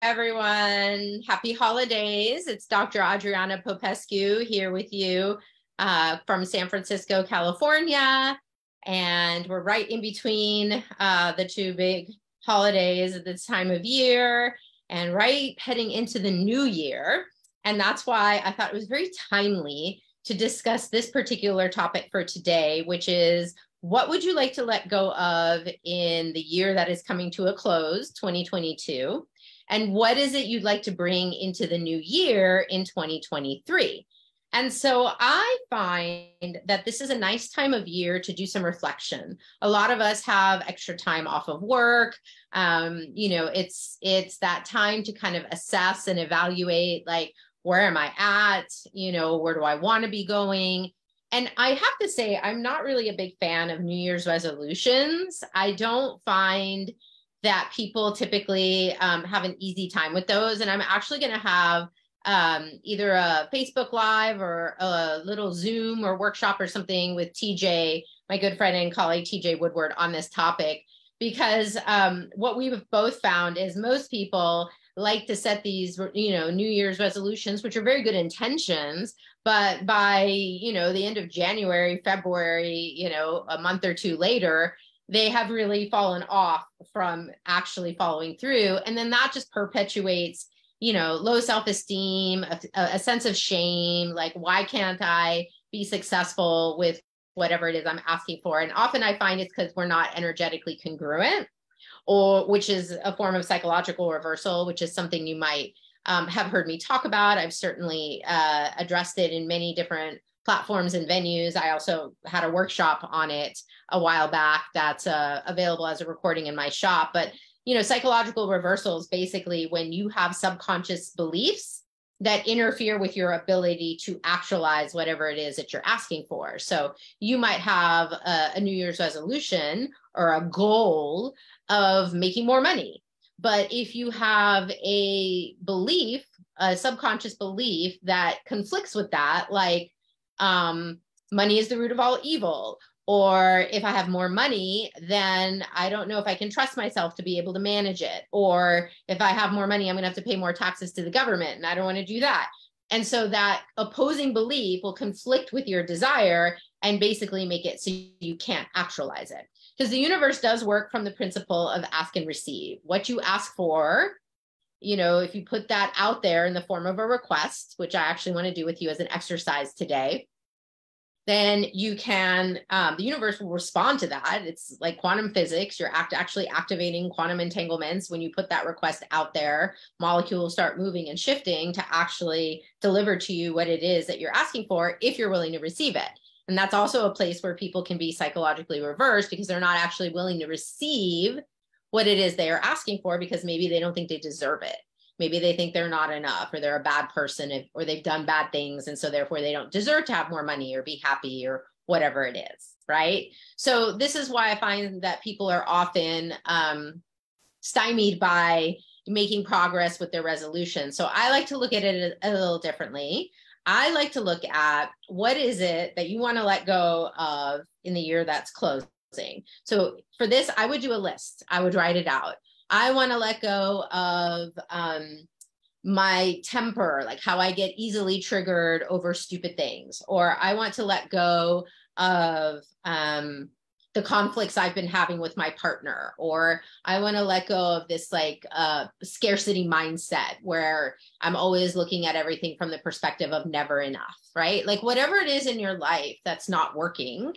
everyone. Happy holidays. It's Dr. Adriana Popescu here with you from San Francisco, California. And we're right in between the two big holidays at this time of year and right heading into the new year. And that's why I thought it was very timely to discuss this particular topic for today, which is what would you like to let go of in the year that is coming to a close, 2022? And what is it you'd like to bring into the new year in 2023? And so I find that this is a nice time of year to do some reflection. A lot of us have extra time off of work. It's that time to kind of assess and evaluate, like, where am I at? Where do I want to be going? And I have to say, I'm not really a big fan of New Year's resolutions. I don't find that people typically have an easy time with those. And I'm actually going to have either a Facebook Live or a little Zoom or workshop or something with TJ, my good friend and colleague TJ Woodward, on this topic, because what we've both found is most people like to set these, New Year's resolutions, which are very good intentions, but by, the end of January, February, a month or two later, they have really fallen off from actually following through. And then that just perpetuates, low self-esteem, a sense of shame, like, why can't I be successful with whatever it is I'm asking for? And often I find it's because we're not energetically congruent, or which is a form of psychological reversal, which is something you might have heard me talk about. I've certainly addressed it in many different platforms and venues. I also had a workshop on it a while back that's available as a recording in my shop. But, psychological reversal is basically when you have subconscious beliefs that interfere with your ability to actualize whatever it is that you're asking for. So you might have a New Year's resolution or a goal of making more money. But if you have a belief, a subconscious belief that conflicts with that, like money is the root of all evil, or if I have more money, then I don't know if I can trust myself to be able to manage it. Or if I have more money, I'm going to have to pay more taxes to the government, and I don't want to do that. And so that opposing belief will conflict with your desire and basically make it so you can't actualize it. Because the universe does work from the principle of ask and receive. What you ask for, if you put that out there in the form of a request, which I actually want to do with you as an exercise today, then you can, the universe will respond to that. It's like quantum physics. You're actually activating quantum entanglements. When you put that request out there, molecules start moving and shifting to actually deliver to you what it is that you're asking for, if you're willing to receive it. And that's also a place where people can be psychologically reversed because they're not actually willing to receive what it is they are asking for, because maybe they don't think they deserve it. Maybe they think they're not enough, or they're a bad person, or they've done bad things. And so therefore they don't deserve to have more money or be happy or whatever it is, right? So this is why I find that people are often stymied by making progress with their resolution. So I like to look at it a little differently. I like to look at what is it that you want to let go of in the year that's closing. So for this, I would do a list. I would write it out. I want to let go of my temper, like how I get easily triggered over stupid things. Or I want to let go of the conflicts I've been having with my partner. Or I want to let go of this scarcity mindset where I'm always looking at everything from the perspective of never enough, right? Like whatever it is in your life that's not working,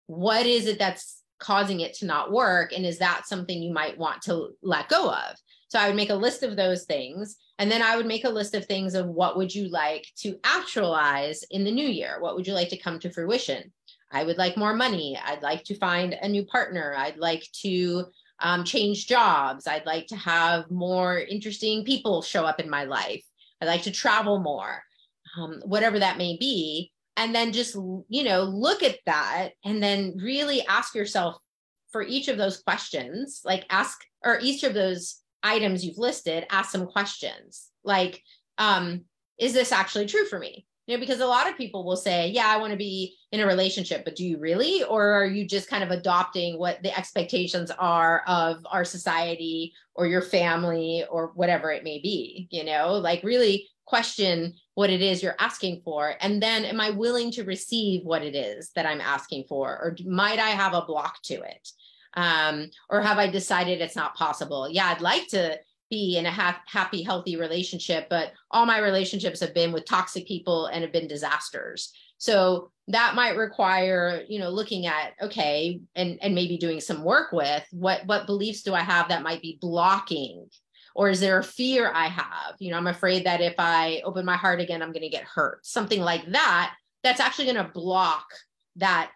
what is it that's causing it to not work? And is that something you might want to let go of? So I would make a list of those things. And then I would make a list of things of what would you like to actualize in the new year? What would you like to come to fruition? I would like more money. I'd like to find a new partner. I'd like to change jobs. I'd like to have more interesting people show up in my life. I'd like to travel more, whatever that may be. And then just, look at that and then really ask yourself for each of those questions, or each of those items you've listed, ask some questions like, is this actually true for me? Because a lot of people will say, yeah, I want to be in a relationship, but do you really? Or are you just kind of adopting what the expectations are of our society or your family or whatever it may be, like really question what it is you're asking for. And then am I willing to receive what it is that I'm asking for? Or might I have a block to it? Or have I decided it's not possible? Yeah, I'd like to be in a happy, healthy relationship, but all my relationships have been with toxic people and have been disasters. So that might require, looking at, okay, and maybe doing some work with what beliefs do I have that might be blocking? Or is there a fear I have? I'm afraid that if I open my heart again, I'm going to get hurt. Something like that, that's actually going to block that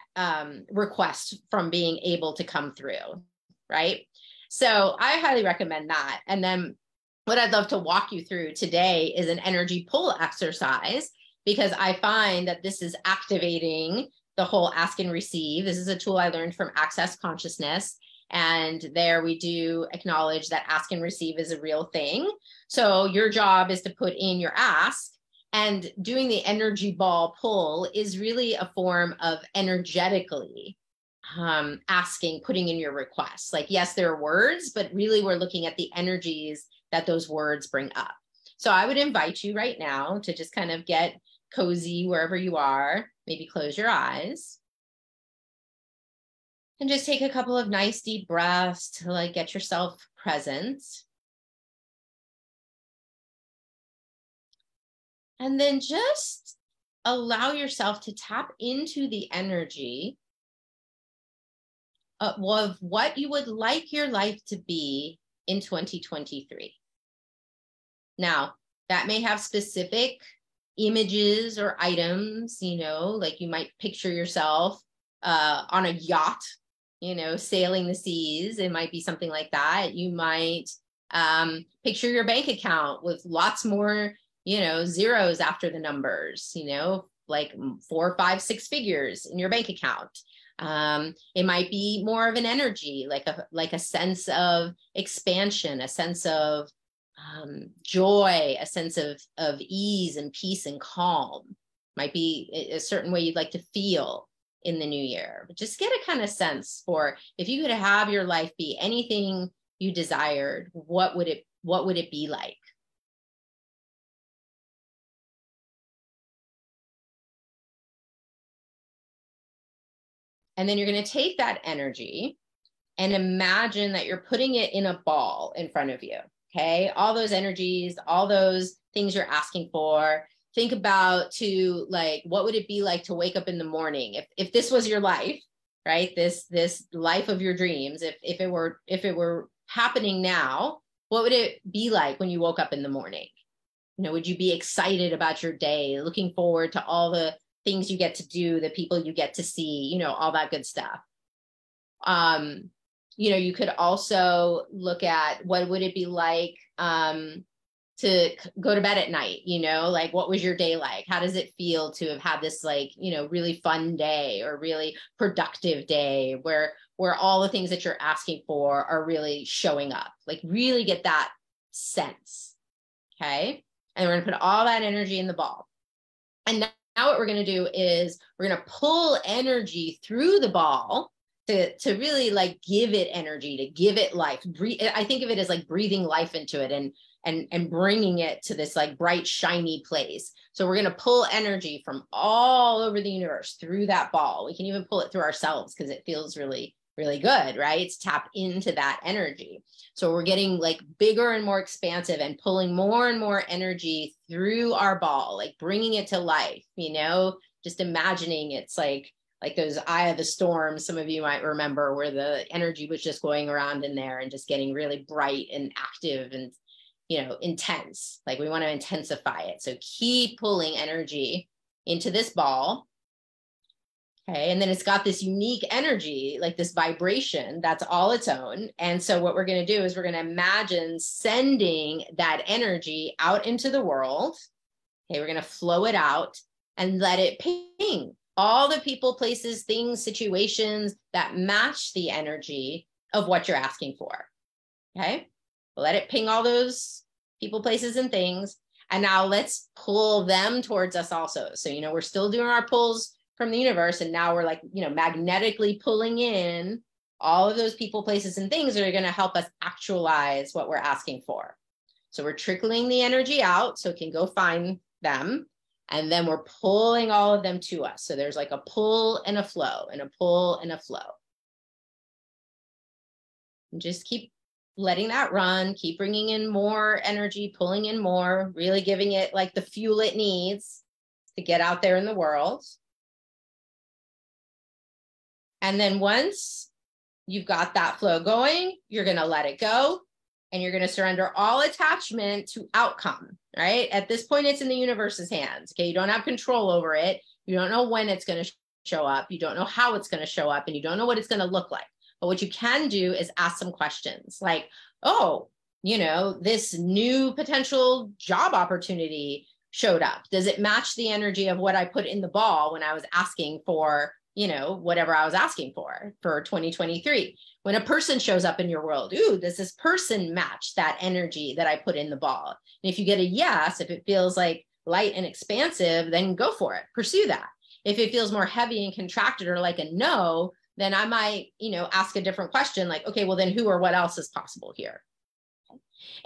request from being able to come through, right? So I highly recommend that. And then what I'd love to walk you through today is an energy pull exercise, because I find that this is activating the whole ask and receive. This is a tool I learned from Access Consciousness. And there we do acknowledge that ask and receive is a real thing. So your job is to put in your ask, and doing the energy ball pull is really a form of energetically asking, putting in your requests. Like, yes, there are words, but really we're looking at the energies that those words bring up. So I would invite you right now to just kind of get cozy wherever you are, maybe close your eyes and just take a couple of nice deep breaths to get yourself present. And then just allow yourself to tap into the energy of what you would like your life to be in 2023. Now, that may have specific images or items, like you might picture yourself on a yacht, sailing the seas. It might be something like that. You might picture your bank account with lots more, zeros after the numbers, like 4, 5, 6 figures in your bank account. It might be more of an energy, like a sense of expansion, a sense of joy, a sense of ease and peace and calm. Might be a certain way you'd like to feel in the new year. But just get a kind of sense for, if you could have your life be anything you desired, what would it be like? And then you're going to take that energy and imagine that you're putting it in a ball in front of you. Okay. All those energies, all those things you're asking for. Think about what would it be like to wake up in the morning? If this was your life, right? This life of your dreams, if it were happening now, what would it be like when you woke up in the morning? Would you be excited about your day, looking forward to all the things you get to do, the people you get to see, all that good stuff. You could also look at what would it be like to go to bed at night, what was your day like? How does it feel to have had this really fun day or really productive day where all the things that you're asking for are really showing up? Really get that sense. Okay. And we're going to put all that energy in the ball. And now what we're going to do is we're going to pull energy through the ball to really give it energy, to give it life. I think of it as breathing life into it and bringing it to this bright, shiny place. So we're going to pull energy from all over the universe through that ball. We can even pull it through ourselves because it feels really, really good, right? To tap into that energy. So we're getting bigger and more expansive and pulling more and more energy through our ball, bringing it to life, just imagining it's like those eye of the storm. Some of you might remember where the energy was just going around in there and just getting really bright and active and, intense. We want to intensify it. So keep pulling energy into this ball. Okay. And then it's got this unique energy, this vibration that's all its own. And so what we're going to do is we're going to imagine sending that energy out into the world. Okay. We're going to flow it out and let it ping all the people, places, things, situations that match the energy of what you're asking for. Okay. Let it ping all those people, places, and things. And now let's pull them towards us also. So, we're still doing our pulls from the universe. And now we're like, magnetically pulling in all of those people, places, and things that are going to help us actualize what we're asking for. So we're trickling the energy out so it can go find them. And then we're pulling all of them to us. So there's like a pull and a flow and a pull and a flow. And just keep letting that run, keep bringing in more energy, pulling in more, really giving it like the fuel it needs to get out there in the world. And then once you've got that flow going, you're going to let it go and you're going to surrender all attachment to outcome, right? At this point, it's in the universe's hands. Okay. You don't have control over it. You don't know when it's going to show up. You don't know how it's going to show up and you don't know what it's going to look like. But what you can do is ask some questions like, oh, this new potential job opportunity showed up. Does it match the energy of what I put in the ball when I was asking for, whatever I was asking for 2023? When a person shows up in your world, ooh, does this person match that energy that I put in the ball? And if you get a yes, if it feels like light and expansive, then go for it. Pursue that. If it feels more heavy and contracted or like a no, then I might, ask a different question like, okay, well then who or what else is possible here?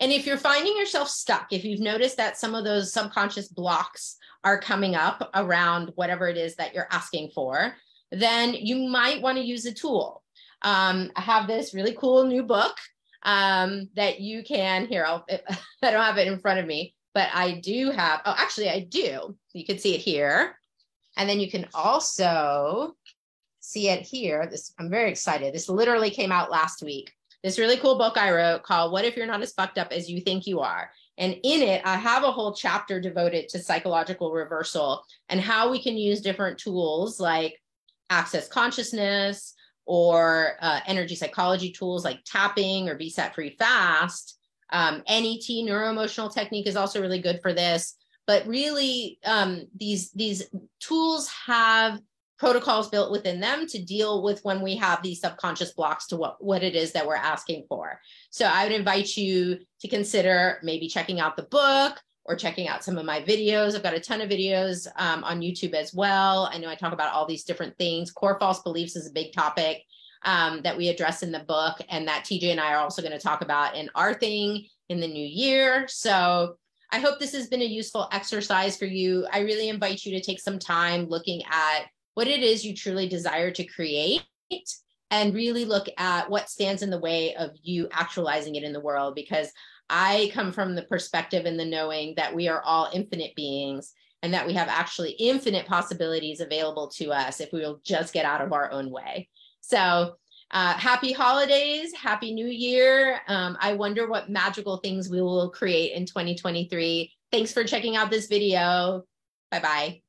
And if you're finding yourself stuck, if you've noticed that some of those subconscious blocks are coming up around whatever it is that you're asking for, then you might want to use a tool. I have this really cool new book that you can, I don't have it in front of me, but I do have, I do. You can see it here. And then you can also see it here. I'm very excited. This literally came out last week. This really cool book I wrote called What If You're Not as Fucked Up as You Think You Are? And in it, I have a whole chapter devoted to psychological reversal and how we can use different tools like access consciousness or energy psychology tools like tapping or Be Set Free Fast. NET, neuroemotional technique, is also really good for this. But really, these tools have protocols built within them to deal with when we have these subconscious blocks to what it is that we're asking for. So I would invite you to consider maybe checking out the book or checking out some of my videos. I've got a ton of videos on YouTube as well. I know I talk about all these different things. Core false beliefs is a big topic that we address in the book and that TJ and I are also going to talk about in our thing in the new year. So I hope this has been a useful exercise for you. I really invite you to take some time looking at what it is you truly desire to create and really look at what stands in the way of you actualizing it in the world, because I come from the perspective and the knowing that we are all infinite beings and that we have actually infinite possibilities available to us if we will just get out of our own way. So happy holidays, happy new year. I wonder what magical things we will create in 2023. Thanks for checking out this video. Bye-bye.